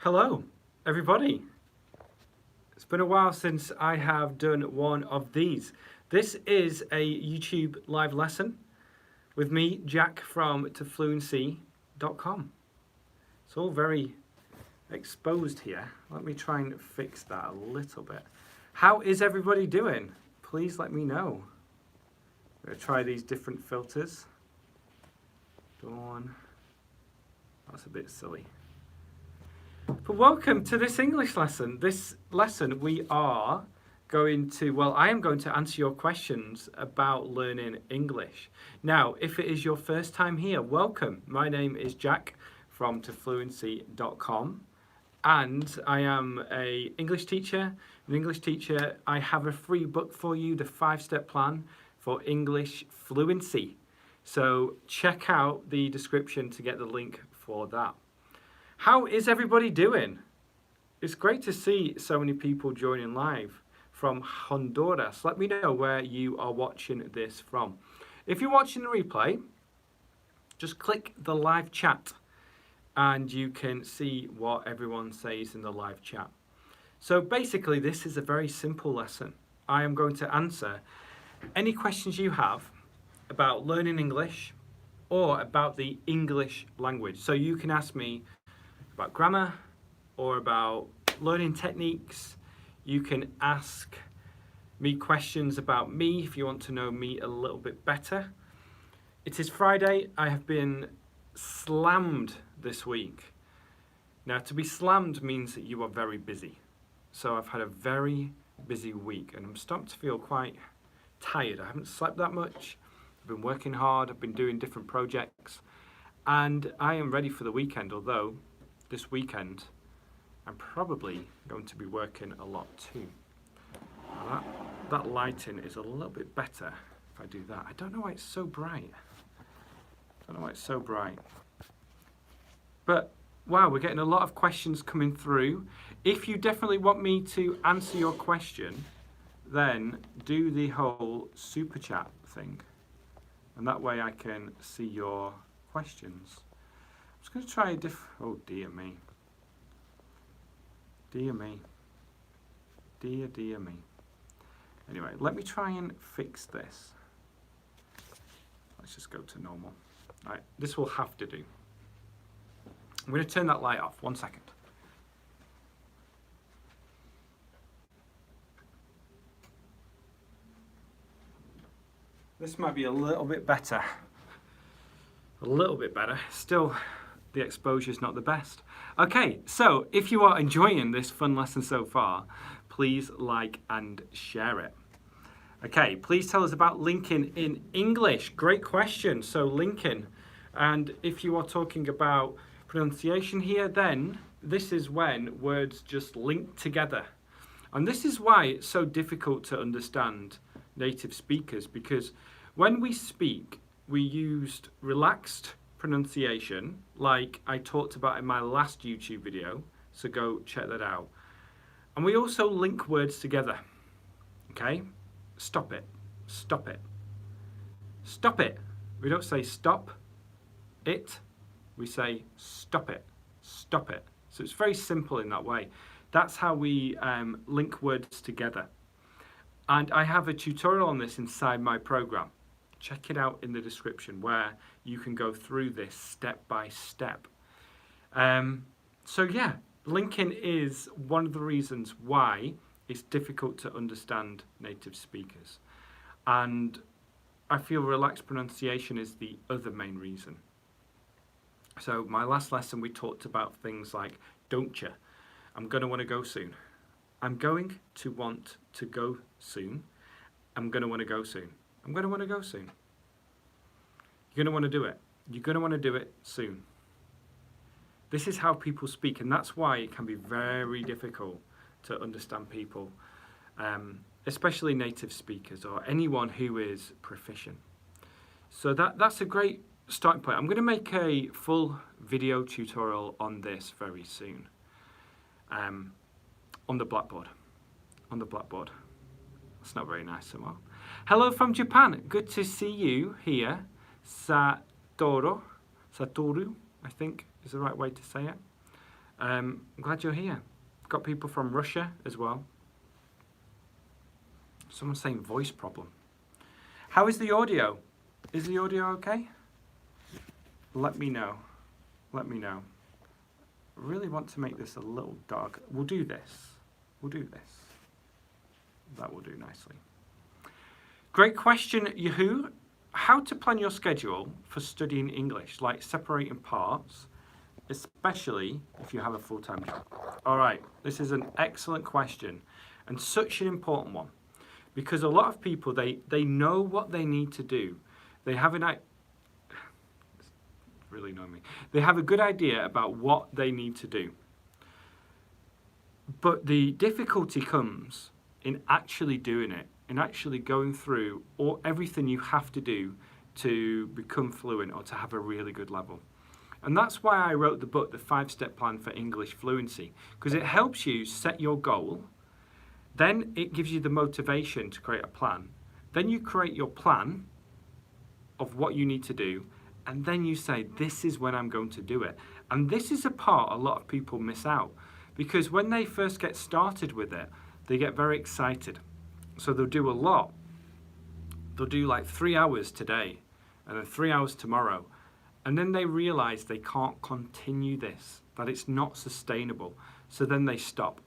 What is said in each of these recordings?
Hello, everybody. It's been a while since I have done one of these. This is a YouTube live lesson with me, Jack from fluency.com. It's all very exposed here. Let me try and fix that a little bit. How is everybody doing? Please let me know. I'm going to try these different filters. Dawn. That's a bit silly. But welcome to this English lesson. This lesson we are going to, well, I am going to answer your questions about learning English. Now, if it is your first time here, welcome. My name is Jack from fluency.com and I am an English teacher. I have a free book for you, the 5-step plan for English fluency. So check out the description to get the link for that. How is everybody doing? It's great to see so many people joining live from Honduras. Let me know where you are watching this from. If you're watching the replay, just click the live chat and you can see what everyone says in the live chat. So basically, this is a very simple lesson. I am going to answer any questions you have about learning English or about the English language. So you can ask me about grammar or about learning techniques. You can ask me questions about me if you want to know me a little bit better. It is Friday. I have been slammed this week. Now, to be slammed means that you are very busy. So I've had a very busy week and I'm starting to feel quite tired. I haven't slept that much. I've been working hard. I've been doing different projects and I am ready for the weekend, although this weekend I'm probably going to be working a lot too. Now that lighting is a little bit better if I do that. I don't know why it's so bright. But wow, we're getting a lot of questions coming through. If you definitely want me to answer your question, then do the whole super chat thing. And that way I can see your questions. I'm just going to try a oh dear me. Dear me. Dear me. Anyway, let me try and fix this. Let's just go to normal. All right, this will have to do. I'm going to turn that light off. 1 second. This might be a little bit better. A little bit better. Still, the exposure is not the best. Okay, so if you are enjoying this fun lesson so far, please like and share it. Okay, please tell us about linking in English. Great question. So linking, and if you are talking about pronunciation here, then this is when words just link together. And this is why it's so difficult to understand native speakers, because when we speak, we used relaxed pronunciation, like I talked about in my last YouTube video, so go check that out. And we also link words together, okay? Stop it, stop it, stop it. We don't say stop it, we say stop it, stop it. So it's very simple in that way. That's how we link words together. And I have a tutorial on this inside my program. Check it out in the description where you can go through this step by step. So yeah, linking is one of the reasons why it's difficult to understand native speakers. And I feel relaxed pronunciation is the other main reason. So my last lesson we talked about things like don't you, I'm going to want to go soon. I'm going to want to go soon. I'm going to want to go soon. I'm going to want to go soon. You're going to want to do it. You're going to want to do it soon. This is how people speak, and that's why it can be very difficult to understand people, especially native speakers or anyone who is proficient. So that's a great starting point. I'm going to make a full video tutorial on this very soon. On the blackboard. That's not very nice somehow. Hello from Japan. Good to see you here. Satoru, I think is the right way to say it. I'm glad you're here. Got people from Russia as well. Someone's saying voice problem. How is the audio? Is the audio okay? Let me know. Let me know. I really want to make this a little dark. We'll do this. We'll do this. That will do nicely. Great question, Yahoo. How to plan your schedule for studying English, like separating parts, especially if you have a full-time job. All right, this is an excellent question and such an important one because a lot of people, they know what they need to do. They have really annoying me. They have a good idea about what they need to do. But the difficulty comes in actually doing it, in actually going through everything you have to do to become fluent or to have a really good level. And that's why I wrote the book, The 5-Step Plan for English Fluency, because it helps you set your goal, then it gives you the motivation to create a plan. Then you create your plan of what you need to do, and then you say, this is when I'm going to do it. And this is a part a lot of people miss out, because when they first get started with it, they get very excited. So they'll do a lot. They'll do like 3 hours today, and then 3 hours tomorrow. And then they realize they can't continue this, that it's not sustainable. So then they stop.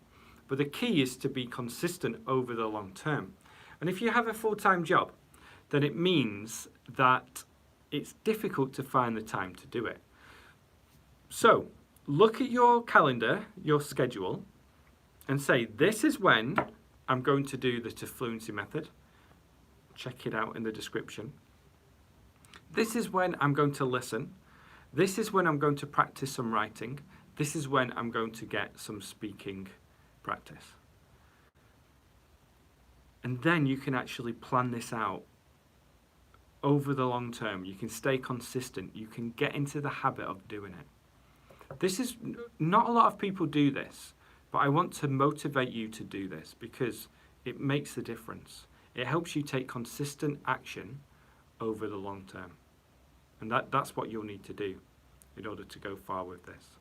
But the key is to be consistent over the long term. And if you have a full-time job, then it means that it's difficult to find the time to do it. So look at your calendar, your schedule, and say, this is when I'm going to do the fluency method. Check it out in the description. This is when I'm going to listen. This is when I'm going to practice some writing. This is when I'm going to get some speaking practice. And then you can actually plan this out over the long term. You can stay consistent. You can get into the habit of doing it. This is, not a lot of people do this, but I want to motivate you to do this because it makes a difference. It helps you take consistent action over the long term. And that's what you'll need to do in order to go far with this.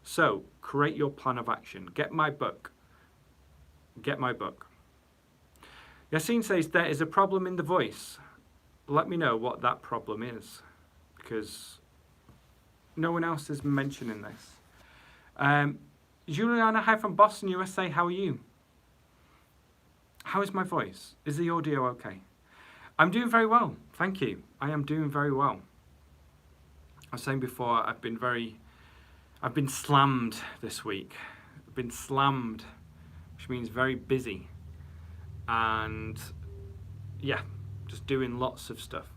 So, create your plan of action. Get my book. Get my book. Yassine says, there is a problem in the voice. Let me know what that problem is, because no one else is mentioning this. Juliana, hi from Boston, USA. How are you? How is my voice? Is the audio okay? I'm doing very well, thank you. I am doing very well. I was saying before, I've been slammed this week. I've been slammed, which means very busy. And yeah, just doing lots of stuff.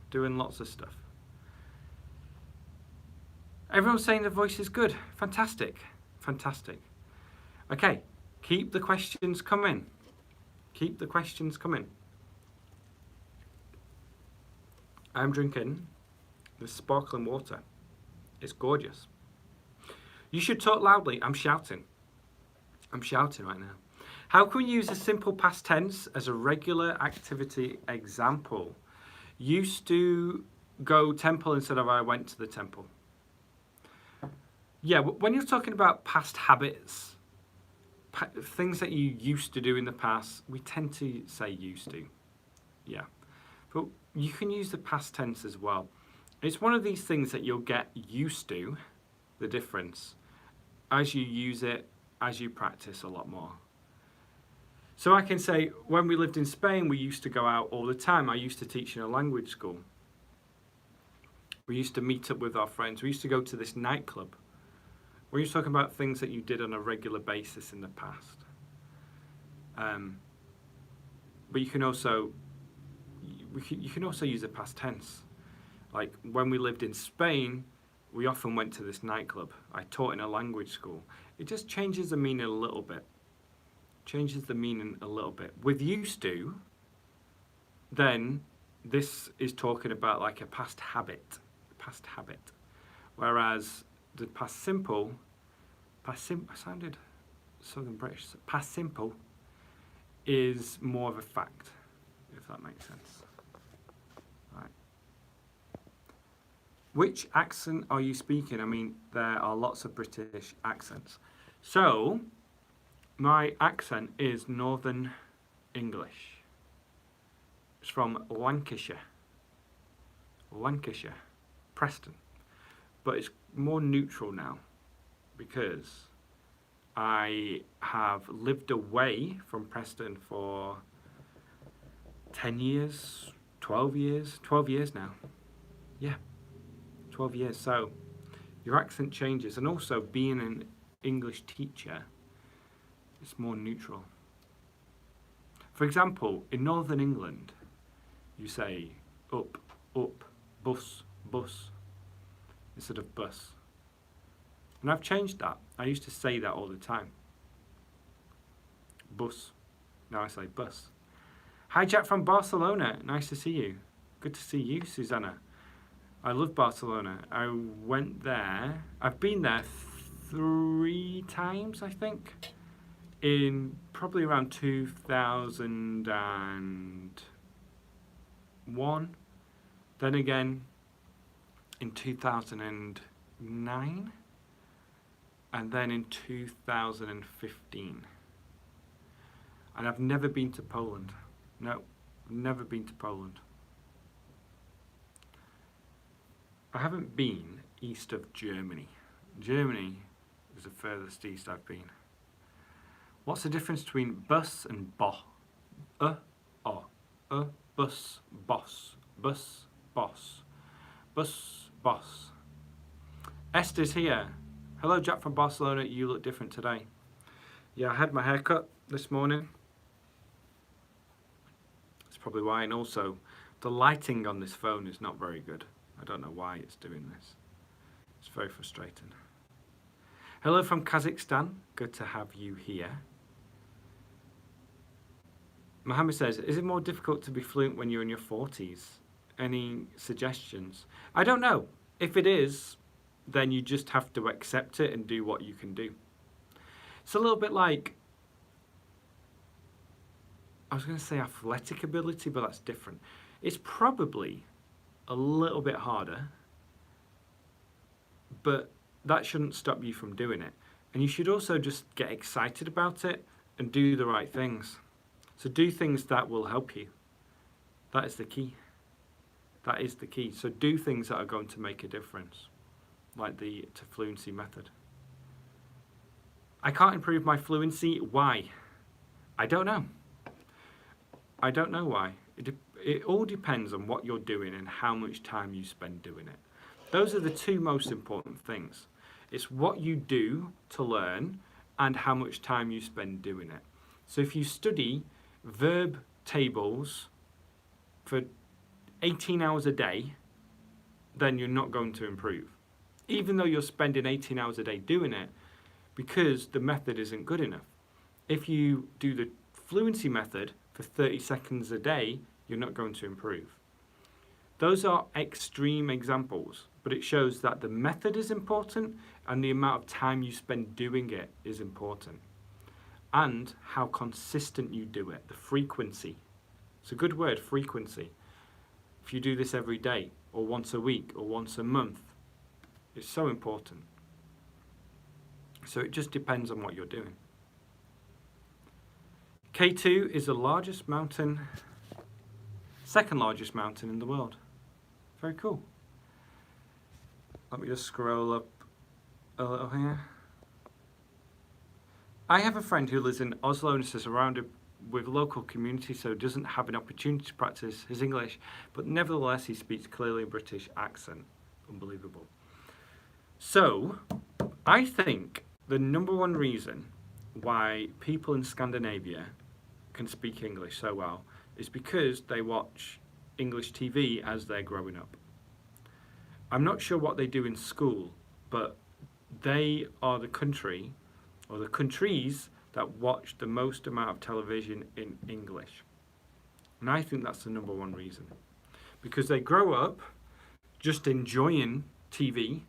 Everyone's saying the voice is good. Fantastic. Fantastic. Okay, keep the questions coming. Keep the questions coming. I'm drinking this sparkling water. It's gorgeous. You should talk loudly. I'm shouting. I'm shouting right now. How can we use a simple past tense as a regular activity example? Used to go temple instead of I went to the temple. Yeah, when you're talking about past habits, things that you used to do in the past, we tend to say used to. Yeah. But you can use the past tense as well. It's one of these things that you'll get used to, the difference, as you use it, as you practice a lot more. So I can say, when we lived in Spain, we used to go out all the time. I used to teach in a language school. We used to meet up with our friends. We used to go to this nightclub. We're just talking about things that you did on a regular basis in the past. But you can also use the past tense. Like when we lived in Spain, we often went to this nightclub. I taught in a language school. It just changes the meaning a little bit. With used to, then this is talking about like a past habit. Whereas the past simple, I sounded Southern British. Past simple is more of a fact, if that makes sense. Right. Which accent are you speaking? I mean, there are lots of British accents. So, my accent is Northern English. It's from Lancashire. Lancashire. Preston. But it's more neutral now because I have lived away from Preston for 10 years, 12 years, 12 years now. Yeah, 12 years. So your accent changes, and also being an English teacher, it's more neutral. For example, in Northern England, you say up, up, bus, bus, instead of bus. And I've changed that. I used to say that all the time. Bus. Now I say bus. Hi Jack from Barcelona. Nice to see you. Good to see you, Susanna. I love Barcelona. I went there. I've been there 3 times, I think. In probably around 2001. Then again in 2009. And then in 2015. And I've never been to Poland. No, never been to Poland. I haven't been east of Germany. Germany is the furthest east I've been. What's the difference between bus and bo? Bus, boss. Bus, boss. Bus, boss. Esther's here. Hello, Jack from Barcelona. You look different today. Yeah, I had my hair cut this morning. That's probably why. And also, the lighting on this phone is not very good. I don't know why it's doing this. It's very frustrating. Hello from Kazakhstan. Good to have you here. Mohammed says, is it more difficult to be fluent when you're in your 40s? Any suggestions? I don't know. If it is, then you just have to accept it and do what you can do. It's a little bit like, I was going to say athletic ability, but that's different. It's probably a little bit harder, but that shouldn't stop you from doing it. And you should also just get excited about it and do the right things. So do things that will help you. That is the key. That is the key. So do things that are going to make a difference, like the fluency method. I can't improve my fluency. Why? I don't know. I don't know why. It all depends on what you're doing and how much time you spend doing it. Those are the 2 most important things. It's what you do to learn and how much time you spend doing it. So if you study verb tables for 18 hours a day, then you're not going to improve. Even though you're spending 18 hours a day doing it, because the method isn't good enough. If you do the fluency method for 30 seconds a day, you're not going to improve. Those are extreme examples, but it shows that the method is important and the amount of time you spend doing it is important. And how consistent you do it, the frequency. It's a good word, frequency. If you do this every day, or once a week, or once a month, it's so important. So it just depends on what you're doing. K2 is the largest mountain, 2nd largest mountain in the world. Very cool. Let me just scroll up a little here. I have a friend who lives in Oslo and is surrounded with local community, so doesn't have an opportunity to practice his English, but nevertheless he speaks clearly a British accent. Unbelievable. So, I think the number 1 reason why people in Scandinavia can speak English so well is because they watch English TV as they're growing up. I'm not sure what they do in school, but they are the country, or the countries, that watch the most amount of television in English. And I think that's the number 1 reason. Because they grow up just enjoying TV,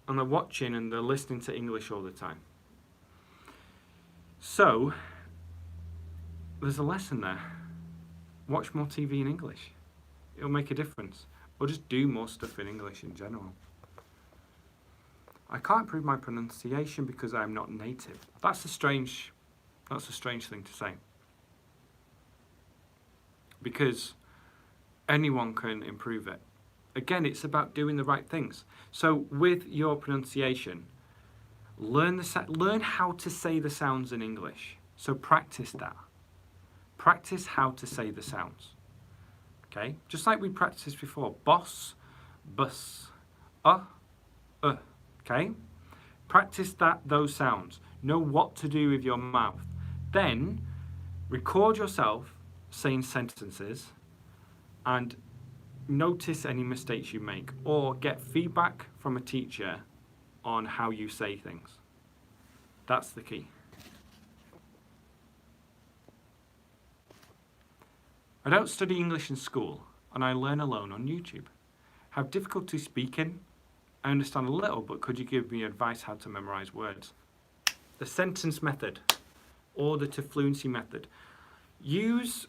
and they're watching and they're listening to English all the time. So, there's a lesson there. Watch more TV in English. It'll make a difference. Or just do more stuff in English in general. I can't improve my pronunciation because I'm not native. That's a strange thing to say. Because anyone can improve it. Again, it's about doing the right things. So with your pronunciation, learn how to say the sounds in English. So practice that. Practice how to say the sounds. Okay? Just like we practiced before. Boss, bus, okay? Practice those sounds. Know what to do with your mouth. Then record yourself saying sentences and notice any mistakes you make, or get feedback from a teacher on how you say things. That's the key. I don't study English in school, and I learn alone on YouTube. Have difficulty speaking? I understand a little, but could you give me advice how to memorize words? The sentence method, or the to fluency method. Use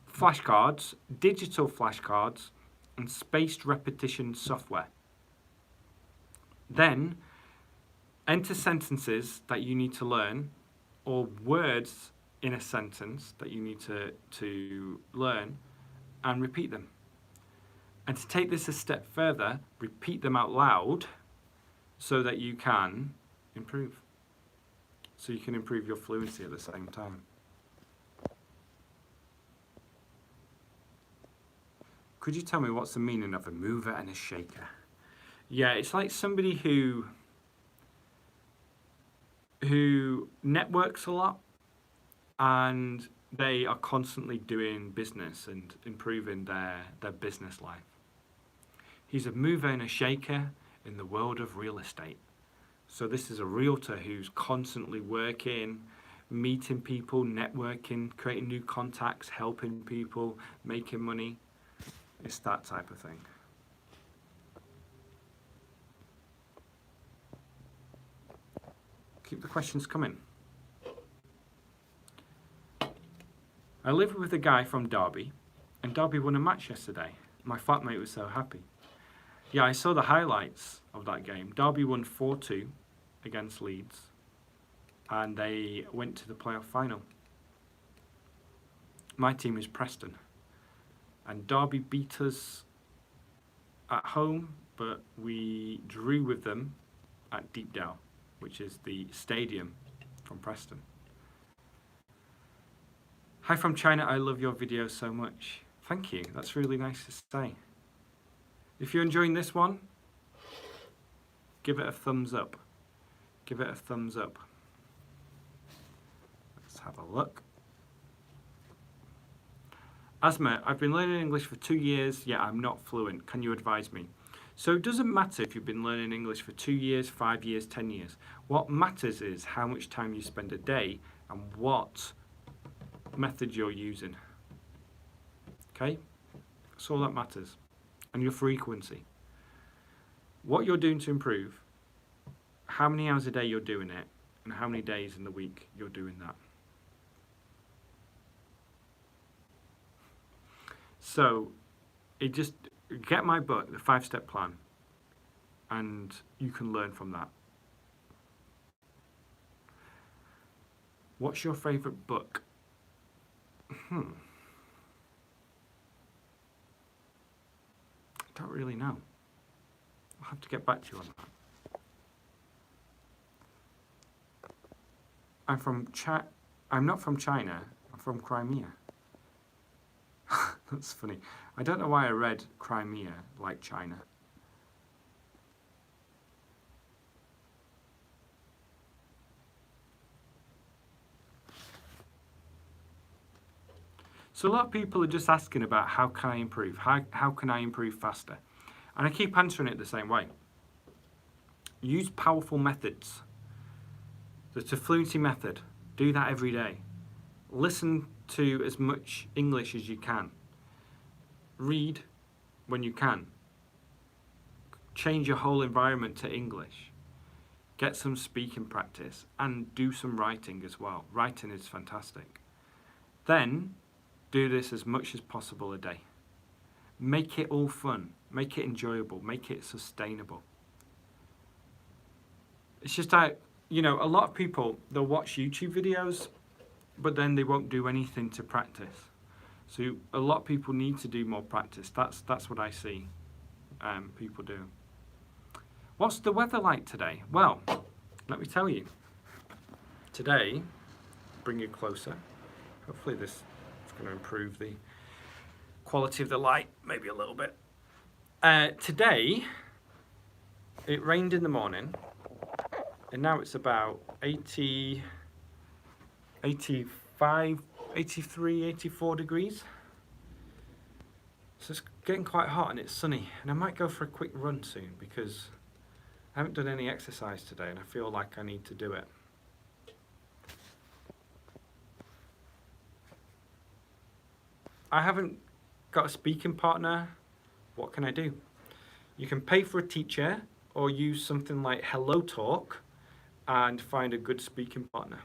flashcards, digital flashcards, and spaced repetition software. Then, enter sentences that you need to learn, or words in a sentence that you need to learn, and repeat them. And to take this a step further, repeat them out loud so that you can improve. So you can improve your fluency at the same time. Could you tell me what's the meaning of a mover and a shaker? Yeah, it's like somebody who networks a lot, and they are constantly doing business and improving their business life. He's a mover and a shaker in the world of real estate. So this is a realtor who's constantly working, meeting people, networking, creating new contacts, helping people, making money. It's that type of thing. Keep the questions coming. I lived with a guy from Derby, and Derby won a match yesterday. My flatmate was so happy. Yeah, I saw the highlights of that game. Derby won 4-2 against Leeds, and they went to the playoff final. My team is Preston, and Derby beat us at home, but we drew with them at Deepdale, which is the stadium from Preston. Hi from China, I love your videos so much. Thank you, that's really nice to say. If you're enjoying this one, give it a thumbs up. Give it a thumbs up. Let's have a look. Asma, I've been learning English for 2 years, yet I'm not fluent. Can you advise me? So it doesn't matter if you've been learning English for 2 years, 5 years, 10 years. What matters is how much time you spend a day and what method you're using. Okay? That's all that matters. And your frequency. What you're doing to improve, how many hours a day you're doing it, and how many days in the week you're doing that. So, get my book, The 5-Step Plan, and you can learn from that. What's your favourite book? I don't really know. I'll have to get back to you on that. I'm not from China, I'm from Crimea. That's funny. I don't know why I read Crimea like China. So a lot of people are just asking about how can I improve? How can I improve faster? And I keep answering it the same way. Use powerful methods. The fluency method. Do that every day. Listen to as much English as you can. Read when you can. Change your whole environment to English. Get some speaking practice and do some writing as well. Writing is fantastic. Then do this as much as possible a day. Make it all fun. Make it enjoyable. Make it sustainable. It's just that, you know, a lot of people, they'll watch YouTube videos, but then they won't do anything to practice. So a lot of people need to do more practice. That's what I see people do. What's the weather like today? Well, let me tell you. Today, bring you closer. Hopefully this is going to improve the quality of the light, maybe a little bit. Today, it rained in the morning, and now it's about 80, 85, 83, 84 degrees. So it's getting quite hot and it's sunny, and I might go for a quick run soon because I haven't done any exercise today and I feel like I need to do it. I haven't got a speaking partner. What can I do? You can pay for a teacher or use something like Hello Talk and find a good speaking partner.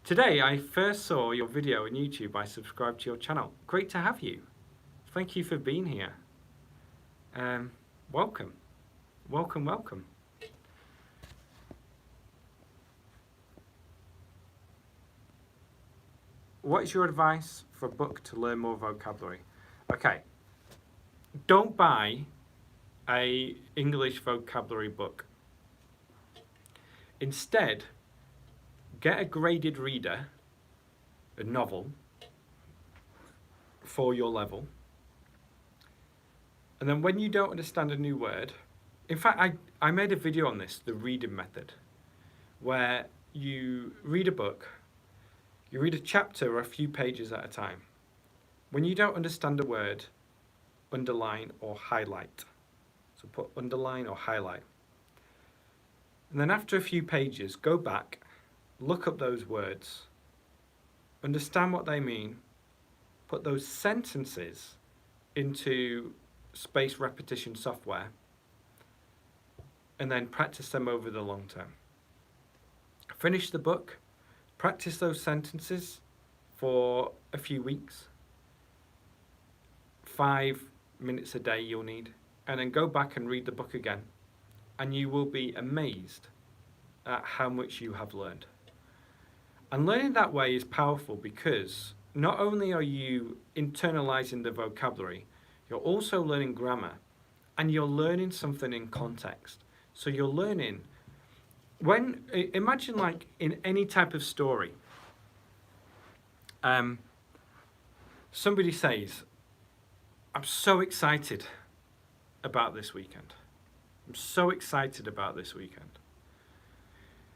Today, I first saw your video on YouTube. I subscribed to your channel. Great to have you. Thank you for being here. Welcome. Welcome, welcome. What is your advice for a book to learn more vocabulary? Okay. Don't buy a English vocabulary book. Instead, get a graded reader, a novel, for your level. And then when you don't understand a new word, in fact, I made a video on this, the reading method, where you read a book, you read a chapter or a few pages at a time. When you don't understand a word, underline or highlight. So put underline or highlight. And then after a few pages, go back, look up those words, understand what they mean, put those sentences into spaced repetition software, and then practice them over the long term. Finish the book, practice those sentences for a few weeks, 5 minutes a day you'll need, and then go back and read the book again, and you will be amazed at how much you have learned. And learning that way is powerful because not only are you internalizing the vocabulary, you're also learning grammar, and you're learning something in context. So you're learning, imagine like in any type of story, somebody says, I'm so excited about this weekend. I'm so excited about this weekend.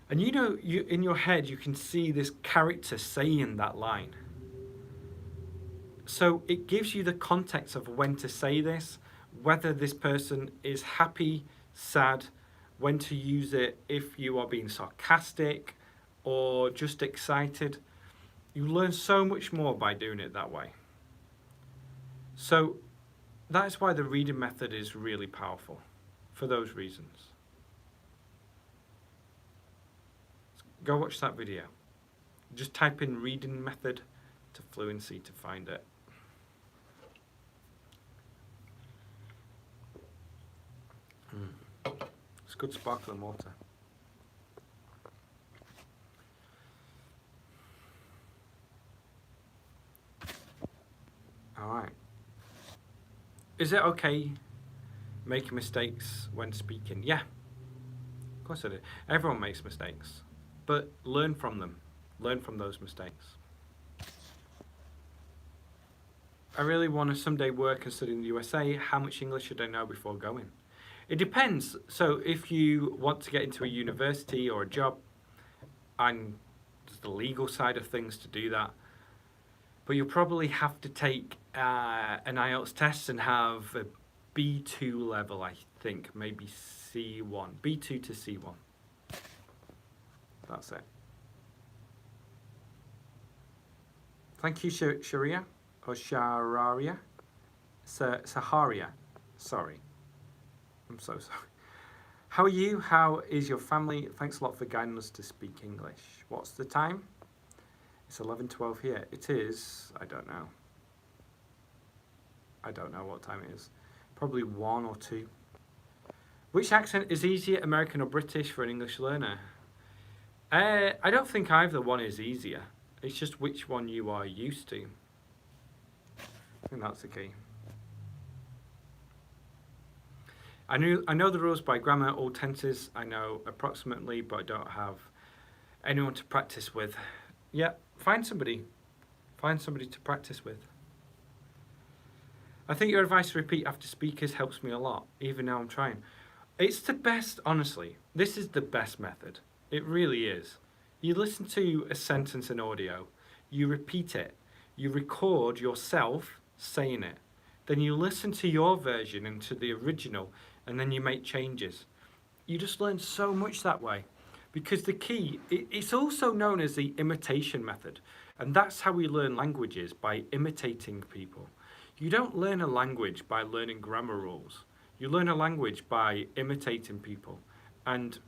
And you know, in your head, you can see this character saying that line. So it gives you the context of when to say this, whether this person is happy, sad, when to use it if you are being sarcastic or just excited. You learn so much more by doing it that way. So that's why the reading method is really powerful, for those reasons. Go watch that video. Just type in reading method to Fluency to find it. It's good sparkling water. All right. Is it okay making mistakes when speaking? Yeah, of course I do. Everyone makes mistakes, but learn from them. Learn from those mistakes. I really want to someday work and study in the USA. How much English should I know before going? It depends. So if you want to get into a university or a job, and there's the legal side of things to do that, but you'll probably have to take an IELTS test and have a B2 level, I think, maybe C1, B2 to C1. That's it. Thank you, Sharia, or Shararia, Saharia, sorry. I'm so sorry. How are you? How is your family? Thanks a lot for guiding us to speak English. What's the time? It's 11:12 here. It is, I don't know. I don't know what time it is. Probably 1 or 2. Which accent is easier, American or British, for an English learner? I don't think either one is easier. It's just which one you are used to. I think that's the key. I know the rules by grammar, all tenses I know approximately, but I don't have anyone to practice with. Yeah, find somebody. Find somebody to practice with. I think your advice to repeat after speakers helps me a lot, even now I'm trying. It's the best, honestly. This is the best method. It really is. You listen to a sentence in audio, you repeat it, you record yourself saying it, then you listen to your version and to the original, and then you make changes. You just learn so much that way. Because the key, it's also known as the imitation method. And that's how we learn languages, by imitating people. You don't learn a language by learning grammar rules. You learn a language by imitating people. And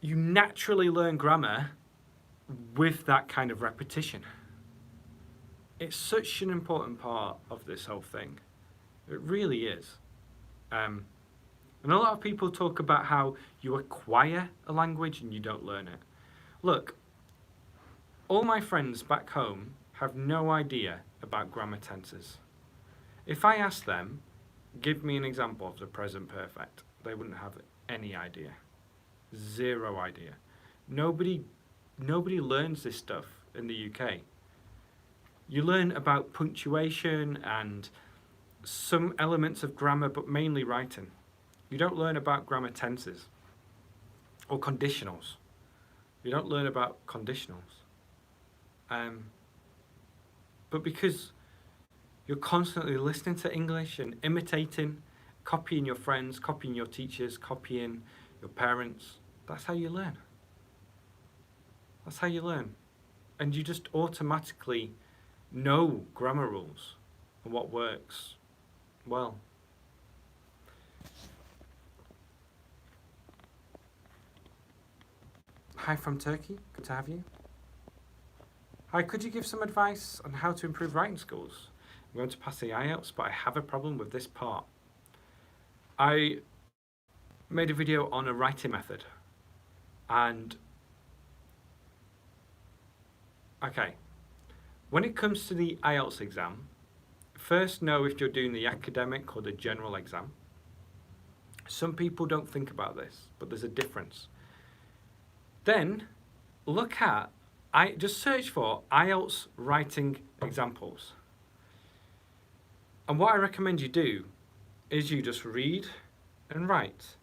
you naturally learn grammar with that kind of repetition. It's such an important part of this whole thing. It really is. And a lot of people talk about how you acquire a language and you don't learn it. Look, all my friends back home have no idea about grammar tenses. If I ask them, give me an example of the present perfect, they wouldn't have any idea. Zero idea. Nobody learns this stuff in the UK. You learn about punctuation and some elements of grammar, but mainly writing. You don't learn about grammar tenses or conditionals. You don't learn about conditionals. But because you're constantly listening to English and imitating, copying your friends, copying your teachers, copying your parents, that's how you learn. That's how you learn. And you just automatically know grammar rules and what works well. Hi from Turkey, good to have you. Hi, could you give some advice on how to improve writing skills? I'm going to pass the IELTS, but I have a problem with this part. I made a video on a writing method, and okay, when it comes to the IELTS exam, first know if you're doing the academic or the general exam. Some people don't think about this, but there's a difference. Then just search for IELTS writing examples. And what I recommend you do is you just read and write.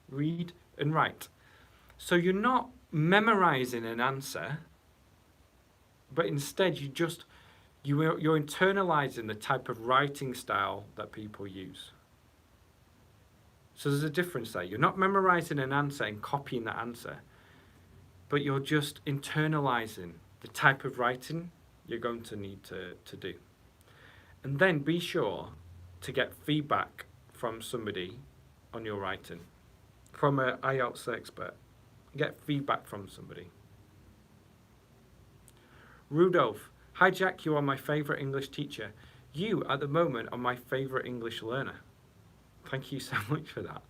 So you're not memorizing an answer, but instead you're internalizing the type of writing style that people use. So there's a difference there. You're not memorizing an answer and copying that answer, but you're just internalizing the type of writing you're going to need to do. And then be sure to get feedback from somebody on your writing, from an IELTS expert. Get feedback from somebody. Rudolph, hi Jack, you are my favourite English teacher. You, at the moment, are my favourite English learner. Thank you so much for that.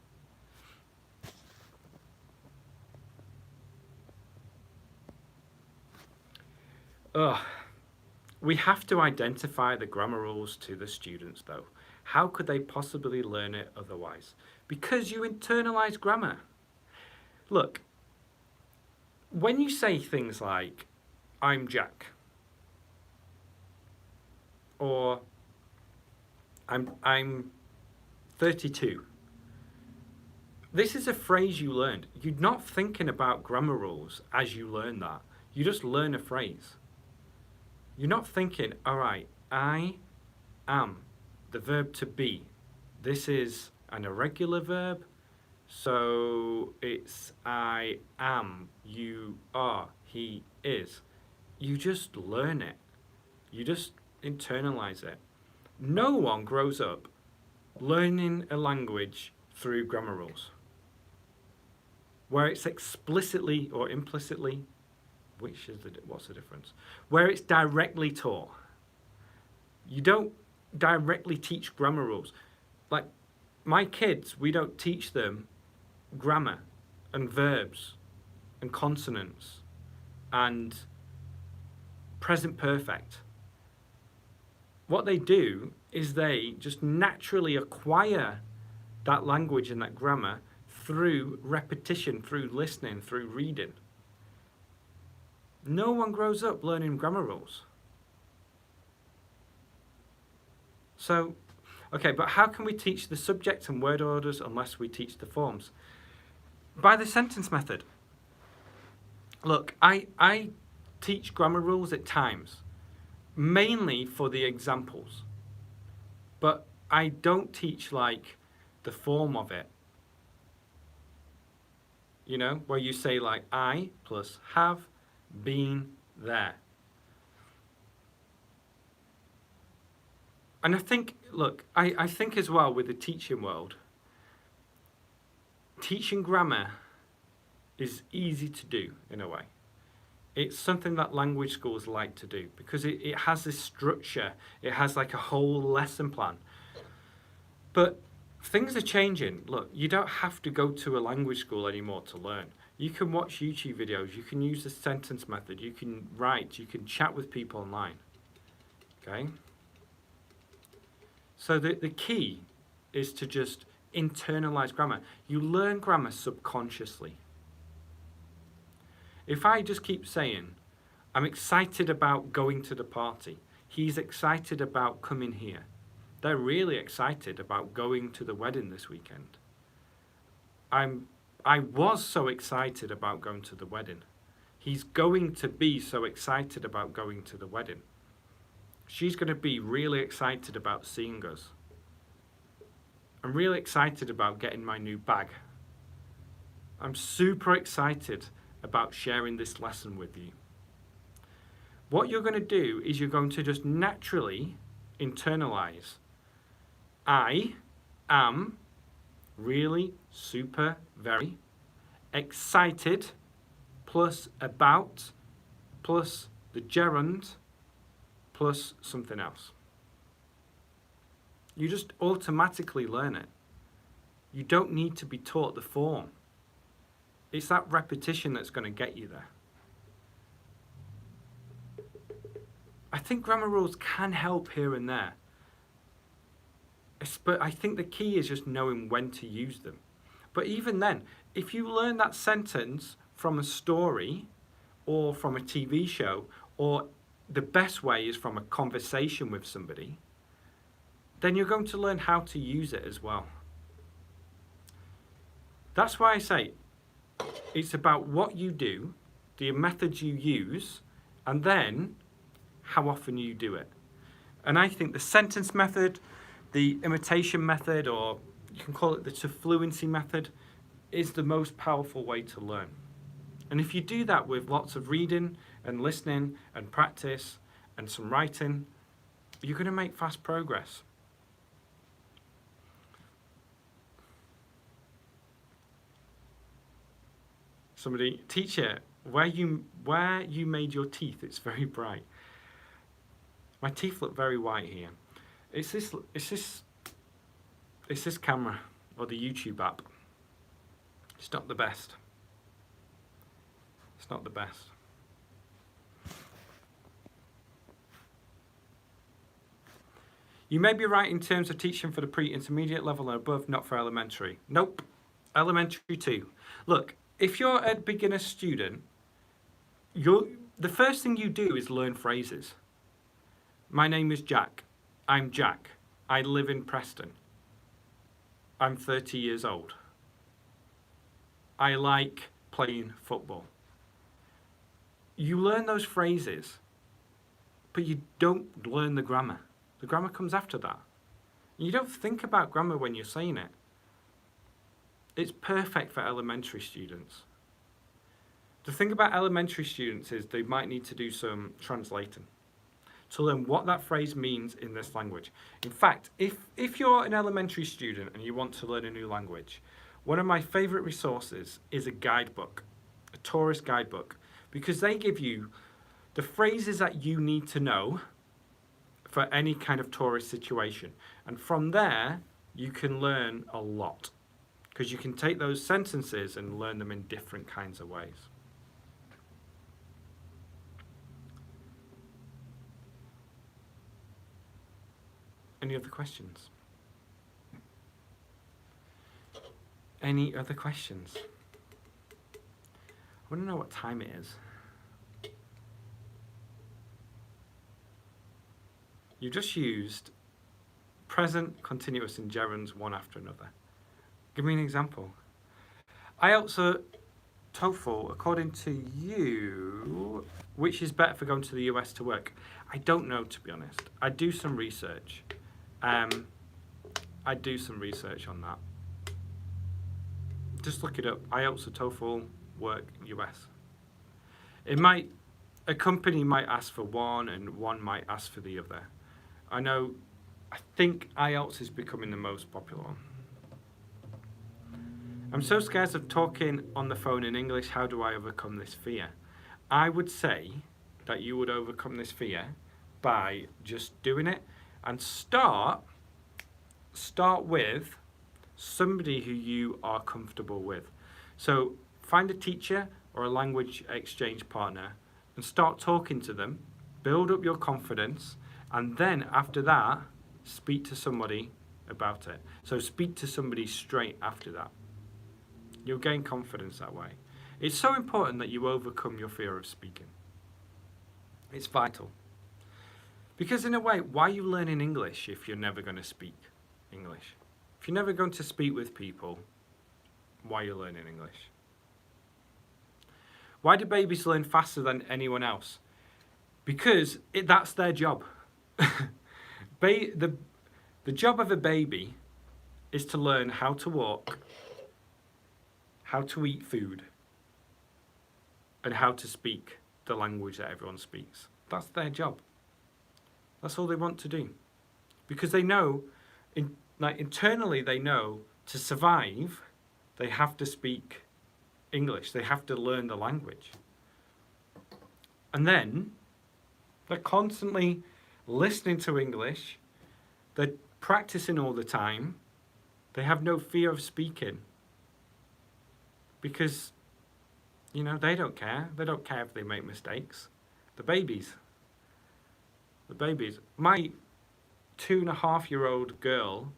We have to identify the grammar rules to the students, though. How could they possibly learn it otherwise? Because you internalize grammar. Look, when you say things like, I'm Jack, or I'm 32, this is a phrase you learned. You're not thinking about grammar rules as you learn that. You just learn a phrase. You're not thinking, all right, I am, the verb to be. This is an irregular verb, so it's I am, you are, he is. You just learn it. You just internalize it. No one grows up learning a language through grammar rules, where it's explicitly or implicitly, what's the difference? Where it's directly taught. You don't directly teach grammar rules. Like my kids, we don't teach them grammar and verbs and consonants and present perfect, what they do is they just naturally acquire that language and that grammar through repetition, through listening, through reading. No one grows up learning grammar rules. So, okay, but how can we teach the subject and word orders unless we teach the forms? By the sentence method. Look, I teach grammar rules at times, mainly for the examples. But I don't teach like the form of it. You know, where you say like I plus have been there. And I think, look, I think as well with the teaching world, teaching grammar is easy to do in a way. It's something that language schools like to do because it has this structure. It has like a whole lesson plan. But things are changing. Look, you don't have to go to a language school anymore to learn. You can watch YouTube videos. You can use the sentence method. You can write. You can chat with people online. Okay? So the key is to just internalize grammar. You learn grammar subconsciously. If I just keep saying, I'm excited about going to the party, he's excited about coming here, they're really excited about going to the wedding this weekend. I was so excited about going to the wedding. He's going to be so excited about going to the wedding. She's going to be really excited about seeing us. I'm really excited about getting my new bag. I'm super excited about sharing this lesson with you. What you're going to do is you're going to just naturally internalize. I am really super very excited plus about plus the gerund plus something else. You just automatically learn it. You don't need to be taught the form. It's that repetition that's going to get you there. I think grammar rules can help here and there. But I think the key is just knowing when to use them. But even then, if you learn that sentence from a story or from a TV show, or the best way is from a conversation with somebody, then you're going to learn how to use it as well. That's why I say it's about what you do, the methods you use, and then how often you do it. And I think the sentence method, the imitation method, or you can call it the fluency method, is the most powerful way to learn. And if you do that with lots of reading and listening and practice and some writing, you're going to make fast progress. Somebody, teacher, where you made your teeth, it's very bright. My teeth look very white here. It's this camera or the YouTube app. It's not the best. It's not the best. You may be right in terms of teaching for the pre-intermediate level and above, not for elementary. Nope. Elementary too. Look, if you're a beginner student, the first thing you do is learn phrases. My name is Jack. I'm Jack. I live in Preston. I'm 30 years old. I like playing football. You learn those phrases, but you don't learn the grammar. The grammar comes after that. You don't think about grammar when you're saying it. It's perfect for elementary students. The thing about elementary students is they might need to do some translating to learn what that phrase means in this language. In fact, if you're an elementary student and you want to learn a new language, one of my favorite resources is a guidebook, a tourist guidebook, because they give you the phrases that you need to know for any kind of tourist situation. And from there, you can learn a lot. because you can take those sentences and learn them in different kinds of ways. Any other questions? Any other questions? I want to know what time it is. You just used present, continuous, and gerunds one after another. Give me an example. IELTS, TOEFL, according to you, which is better for going to the US to work? I don't know, to be honest. I do some research. I do some research on that. Just look it up. IELTS or TOEFL, work, US. It might, a company might ask for one and one might ask for the other. I think IELTS is becoming the most popular one. I'm so scared of talking on the phone in English. How do I overcome this fear? I would say that you would overcome this fear by just doing it and start with somebody who you are comfortable with. So find a teacher or a language exchange partner and start talking to them, build up your confidence, and then after that, speak to somebody about it. So speak to somebody straight after that. You'll gain confidence that way. It's so important that you overcome your fear of speaking. It's vital. Because in a way, why are you learning English if you're never going to speak English? If you're never going to speak with people, why are you learning English? Why do babies learn faster than anyone else? Because that's their job. The job of a baby is to learn how to walk, how to eat food, and how to speak the language that everyone speaks. That's their job. That's all they want to do. Because they know, internally they know to survive, they have to speak English. They have to learn the language. And then they're constantly listening to English. They're practicing all the time. They have no fear of speaking. Because, they don't care. They don't care if they make mistakes. The babies. My 2.5-year-old girl,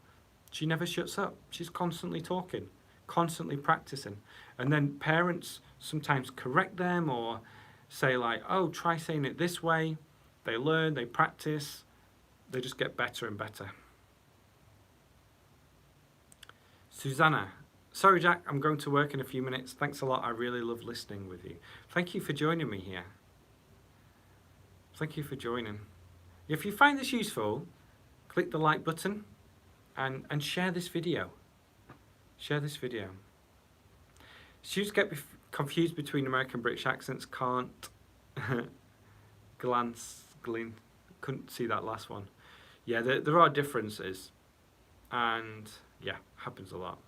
she never shuts up. She's constantly talking, constantly practicing. And then parents sometimes correct them or say like, oh, try saying it this way. They learn, they practice, they just get better and better. Susanna, sorry Jack, I'm going to work in a few minutes. Thanks a lot, I really love listening with you. Thank you for joining me here. Thank you for joining. If you find this useful, click the like button and share this video. Share this video. Students get confused between American and British accents, can't couldn't see that last one. Yeah, there are differences, and yeah, happens a lot.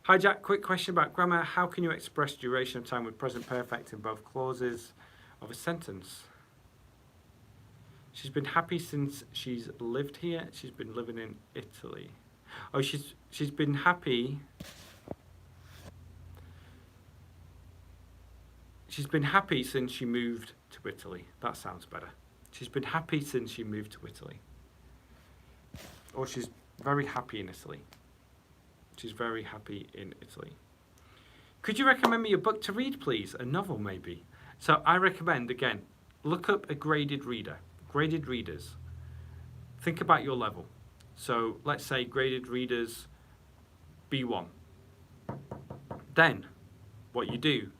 Hi Jack, quick question about grammar. How can you express duration of time with present perfect in both clauses of a sentence? She's been happy since she's lived here. She's been living in Italy. Oh, she's been happy. She's been happy since she moved to Italy. That sounds better. She's been happy since she moved to Italy. Or she's very happy in Italy. She's very happy in Italy. Could you recommend me a book to read, please? A novel, maybe? So I recommend, again, look up a graded reader. Graded readers. Think about your level. So let's say graded readers B1. Then what you do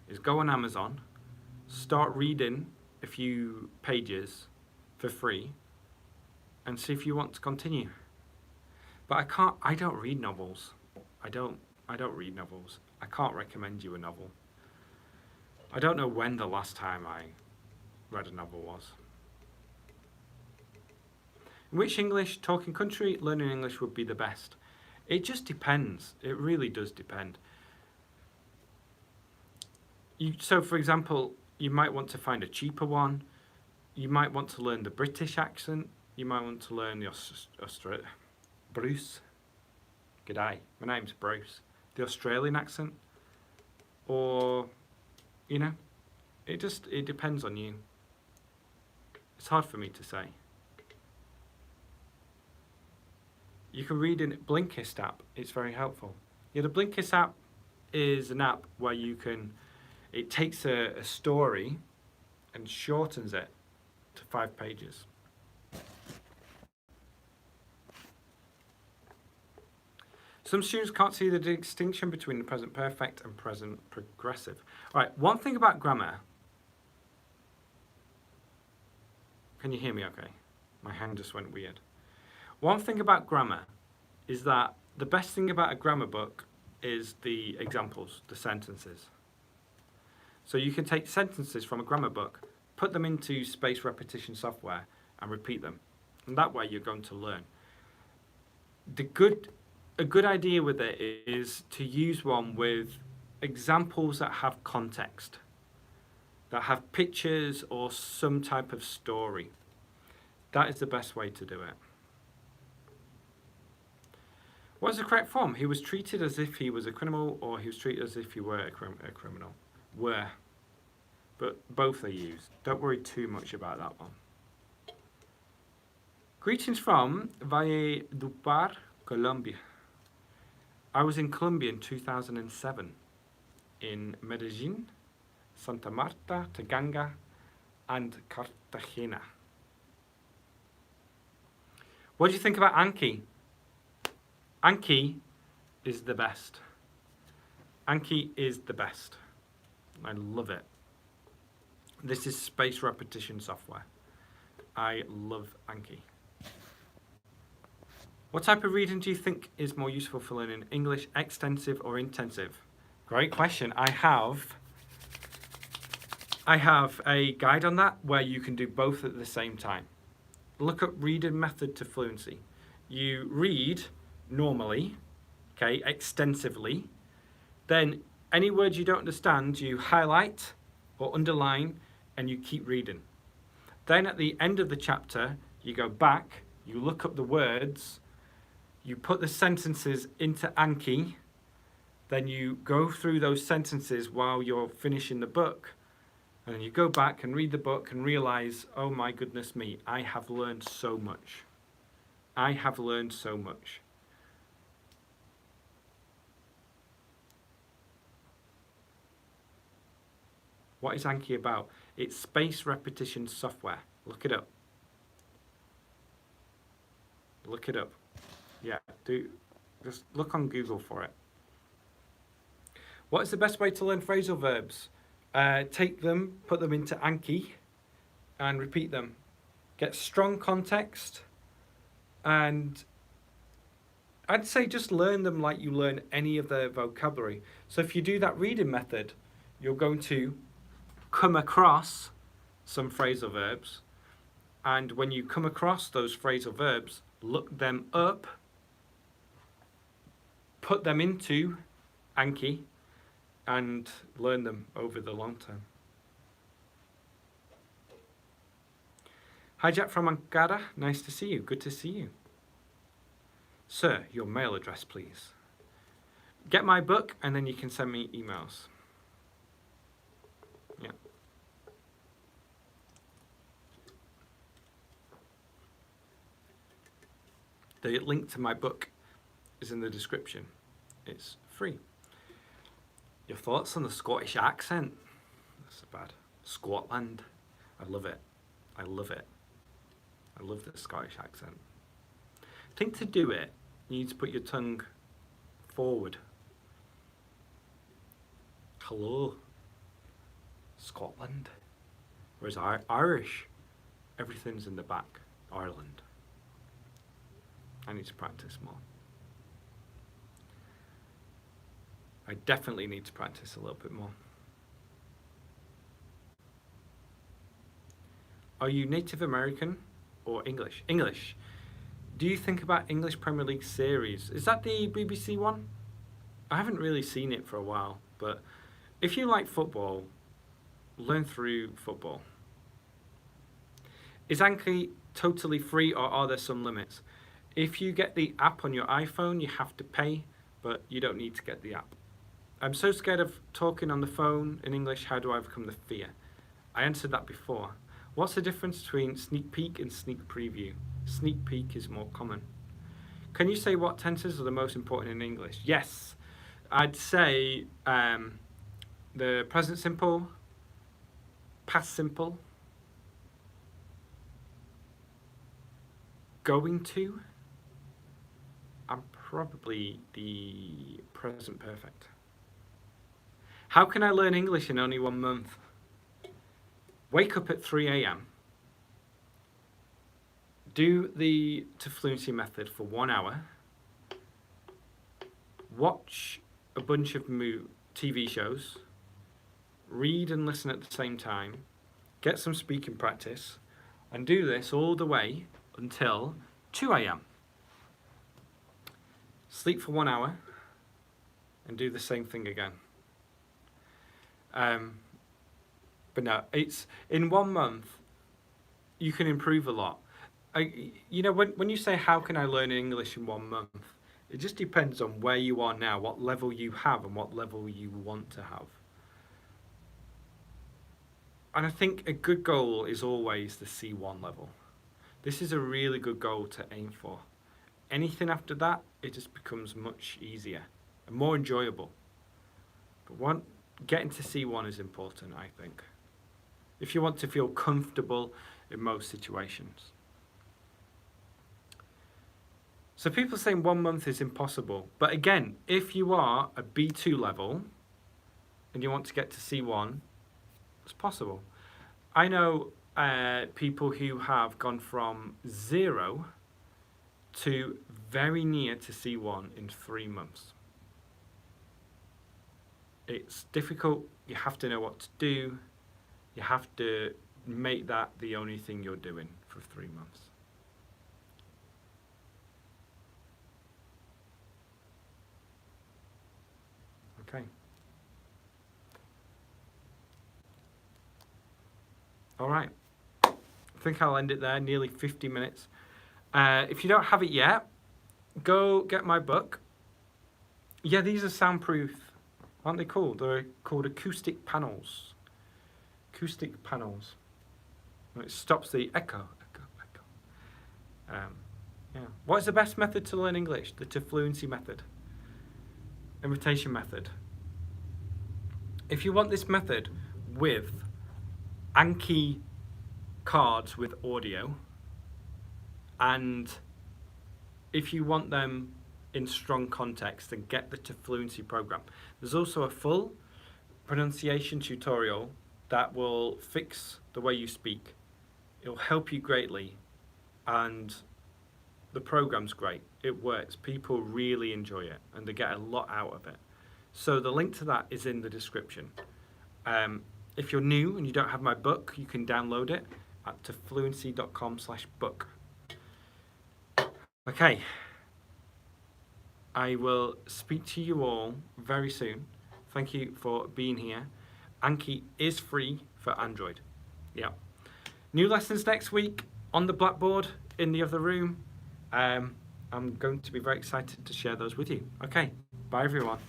is go on Amazon, start reading a few pages for free, and see if you want to continue. But I don't read novels. I don't read novels. I can't recommend you a novel. I don't know when the last time I read a novel was. In which English talking country learning English would be the best? It just depends. It really does depend. So for example, you might want to find a cheaper one. You might want to learn the British accent. You might want to learn the Bruce. G'day, my name's Bruce. The Australian accent, or, you know, it depends on you. It's hard for me to say. You can read in Blinkcast app, it's very helpful. Yeah, the Blinkcast app is an app where it takes a story and shortens it to 5 pages. Some students can't see the distinction between the present perfect and present progressive. All right, one thing about grammar. Can you hear me okay? My hand just went weird. One thing about grammar is that the best thing about a grammar book is the examples, the sentences. So you can take sentences from a grammar book, put them into spaced repetition software, and repeat them. And that way you're going to learn. A good idea with it is to use one with examples that have context, that have pictures or some type of story. That is the best way to do it. What is the correct form? He was treated as if he was a criminal, or he was treated as if he were a criminal. Were. But both are used. Don't worry too much about that one. Greetings from Valledupar, Colombia. I was in Colombia in 2007, in Medellin, Santa Marta, Taganga, and Cartagena. What do you think about Anki? Anki is the best. Anki is the best. I love it. This is spaced repetition software. I love Anki. What type of reading do you think is more useful for learning English, extensive or intensive? Great question. I have a guide on that where you can do both at the same time. Look up reading method to fluency. You read normally, okay, extensively. Then any words you don't understand, you highlight or underline and you keep reading. Then at the end of the chapter, you go back, you look up the words, you put the sentences into Anki, then you go through those sentences while you're finishing the book, and then you go back and read the book and realize, oh my goodness me, I have learned so much. I have learned so much. What is Anki about? It's spaced repetition software. Look it up. Look it up. Yeah, just look on Google for it. What is the best way to learn phrasal verbs? Take them, put them into Anki, and repeat them. Get strong context, and I'd say just learn them like you learn any of their vocabulary. So if you do that reading method, you're going to come across some phrasal verbs, and when you come across those phrasal verbs, look them up, put them into Anki, and learn them over the long term. Hi Jack from Ankara, nice to see you, good to see you. Sir, your mail address please. Get my book and then you can send me emails. Yeah. The link to my book is in the description. It's free. Your thoughts on the Scottish accent? That's bad. Scotland. I love it. I love it. I love the Scottish accent. I think to do it, you need to put your tongue forward. Hello, Scotland. Whereas Irish, everything's in the back. Ireland. I need to practice more. I definitely need to practice a little bit more. Are you Native American or English? English. Do you think about English Premier League series? Is that the BBC one? I haven't really seen it for a while, but if you like football, learn through football. Is Anki totally free or are there some limits? If you get the app on your iPhone, you have to pay, but you don't need to get the app. I'm so scared of talking on the phone in English. How do I overcome the fear? I answered that before. What's the difference between sneak peek and sneak preview? Sneak peek is more common. Can you say what tenses are the most important in English? Yes. I'd say the present simple, past simple, going to, and probably the present perfect. How can I learn English in only 1 month? Wake up at 3 a.m. Do the to fluency method for 1 hour. Watch a bunch of TV shows. Read and listen at the same time. Get some speaking practice. And do this all the way until 2 a.m. Sleep for 1 hour. And do the same thing again. But no, it's in 1 month, you can improve a lot. When you say, how can I learn English in 1 month? It just depends on where you are now, what level you have and what level you want to have. And I think a good goal is always the C1 level. This is a really good goal to aim for. Anything after that, it just becomes much easier and more enjoyable. But getting to C1 is important, I think, if you want to feel comfortable in most situations. So people saying 1 month is impossible. But again, if you are a B2 level and you want to get to C1, it's possible. I know people who have gone from 0 to very near to C1 in 3 months. It's difficult. You have to know what to do. You have to make that the only thing you're doing for 3 months. Okay. All right. I think I'll end it there, nearly 50 minutes. If you don't have it yet, go get my book. Yeah, these are soundproof. Aren't they cool? They're called Acoustic Panels. Acoustic Panels. It stops the echo. Yeah. What is the best method to learn English? The to fluency method. Invitation method. If you want this method with Anki cards with audio, and if you want them in strong context, then get the to fluency program. There's also a full pronunciation tutorial that will fix the way you speak. It'll help you greatly, and the program's great. It works. People really enjoy it, and they get a lot out of it. So the link to that is in the description. If you're new and you don't have my book, you can download it at tofluency.com/book. Okay. I will speak to you all very soon. Thank you for being here. Anki is free for Android. Yeah. New lessons next week on the blackboard in the other room. I'm going to be very excited to share those with you. Okay. Bye, everyone.